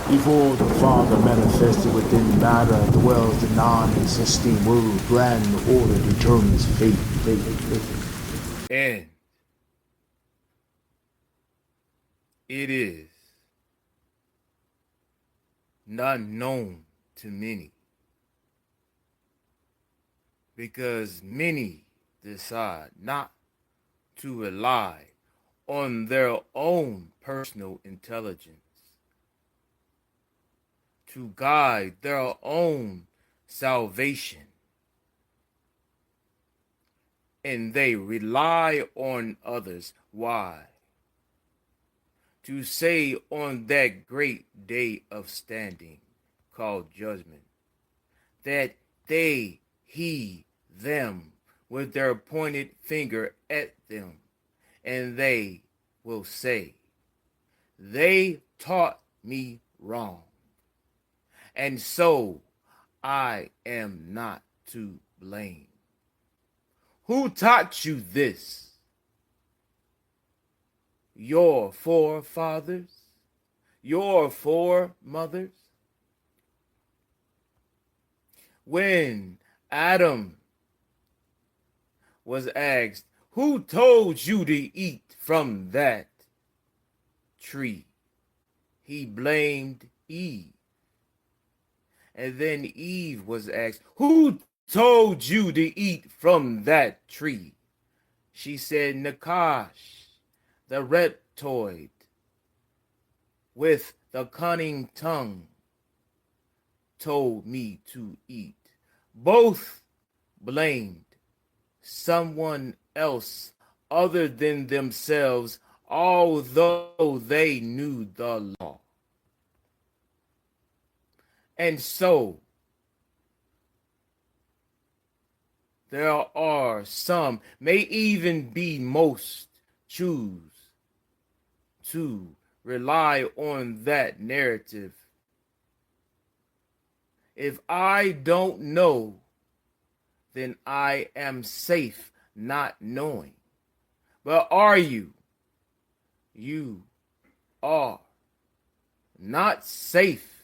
Before the Father manifested within matter dwells the non-existing world, grand order determines fate. And it is not known to many, because many decide not to rely on their own personal intelligence to guide their own salvation, and they rely on others. Why? To say on that great day of standing called judgment, that they, he, them, with their pointed finger at them, and they will say, they taught me wrong, and so I am not to blame. Who taught you this? Your forefathers? Your foremothers? When Adam was asked, who told you to eat from that tree? He blamed Eve. And then Eve was asked, who told you to eat from that tree? She said, Nakash, the reptoid, with the cunning tongue, told me to eat. Both blamed someone else other than themselves, although they knew the law. And so, there are some, may even be most, choose to rely on that narrative. If I don't know, then I am safe not knowing. But are you? You are not safe.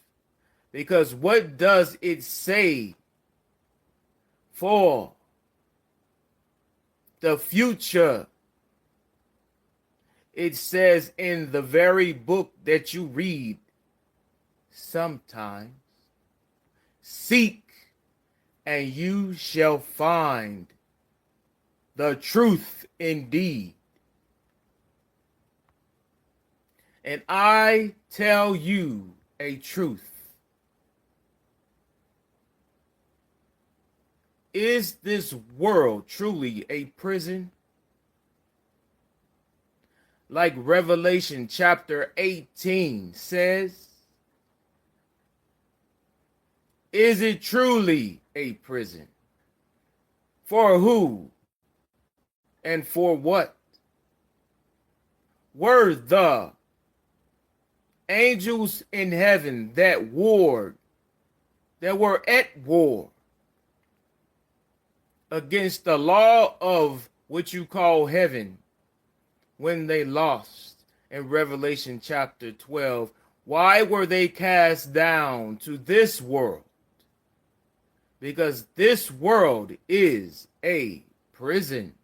Because what does it say for the future? It says in the very book that you read sometimes, seek and you shall find the truth indeed. And I tell you a truth. Is this world truly a prison? Like Revelation chapter 18 says, is it truly a prison? For who and for what? Were the angels in heaven that were at war against the law of what you call heaven when they lost in Revelation chapter 12? Why were they cast down to this world? Because this world is a prison.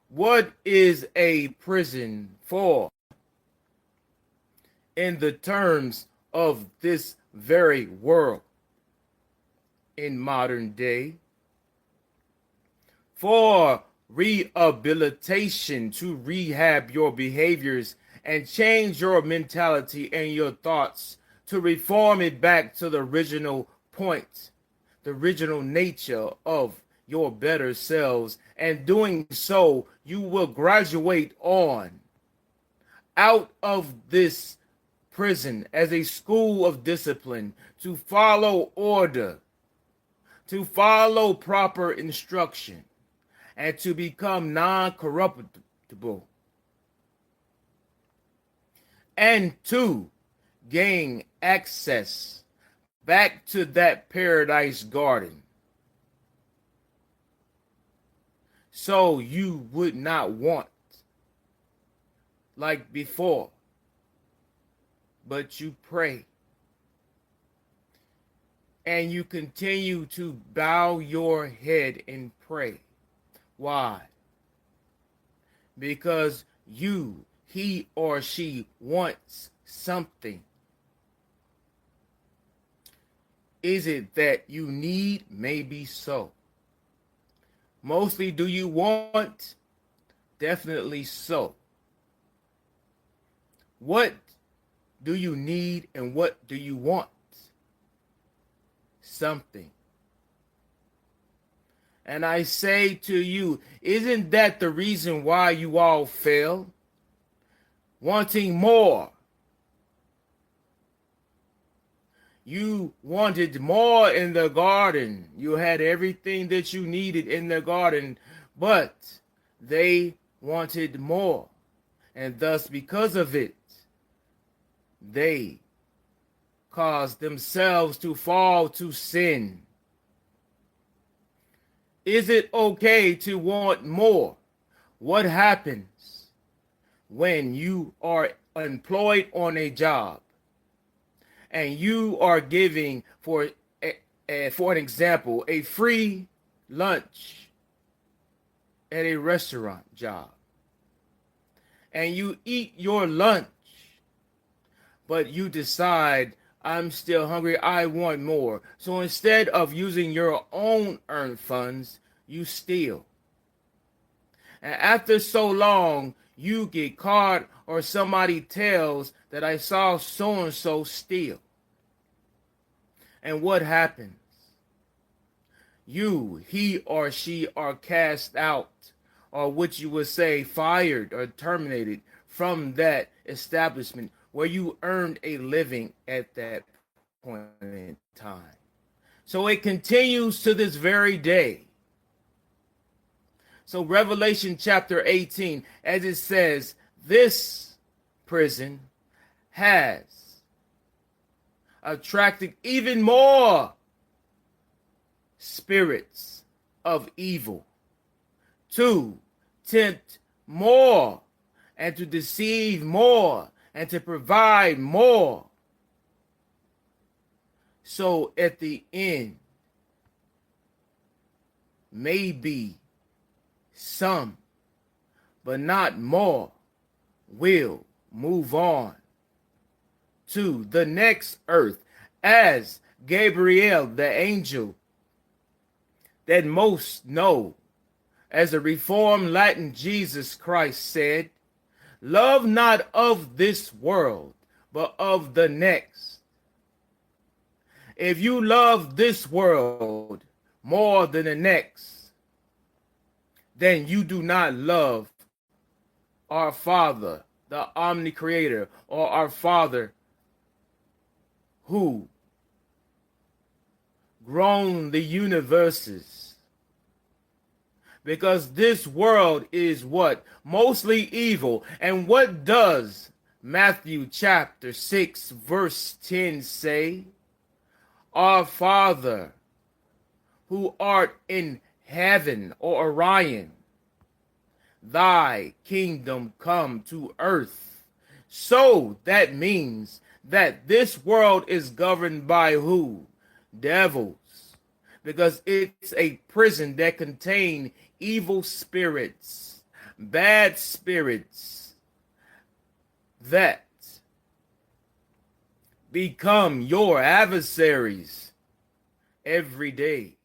What is a prison for? In the terms of this very world in modern day, for rehabilitation, to rehab your behaviors and change your mentality and your thoughts, to reform it back to the original point, the original nature of your better selves. And doing so, you will graduate on out of this prison as a school of discipline, to follow order, to follow proper instruction, and to become non-corruptible, and to gain access back to that paradise garden, so you would not want like before but you pray. And you continue to bow your head and pray. Why? Because he or she wants something. Is it that you need? Maybe so. Mostly, do you want? Definitely so. What do you need and what do you want? Something. And I say to you, isn't that the reason why you all fail? Wanting more. You wanted more in the garden. You had everything that you needed in the garden, but they wanted more. And thus, because of it, they caused themselves to fall to sin. Is it okay to want more? What happens when you are employed on a job and you are giving, for an example, a free lunch at a restaurant job, and you eat your lunch, but you decide, I'm still hungry, I want more. So instead of using your own earned funds, you steal. And after so long, you get caught or somebody tells that I saw so-and-so steal. And what happens? He or she are cast out, or what you would say fired or terminated from that establishment where you earned a living at that point in time. So it continues to this very day. So Revelation chapter 18, as it says, this prison has attracted even more spirits of evil to tempt more and to deceive more and to provide more. So at the end, maybe some, but not more, will move on to the next earth, as Gabriel, the angel that most know as the Reformed Latin Jesus Christ said, love not of this world, but of the next. If you love this world more than the next, then you do not love our Father, the Omni-Creator, or our Father who grown the universes. Because this world is what? Mostly evil. And what does Matthew chapter 6 verse 10 say? Our Father who art in heaven, or Orion, thy kingdom come to earth. So that means that this world is governed by who? Devils. Because it's a prison that contains evil spirits, bad spirits that become your adversaries every day.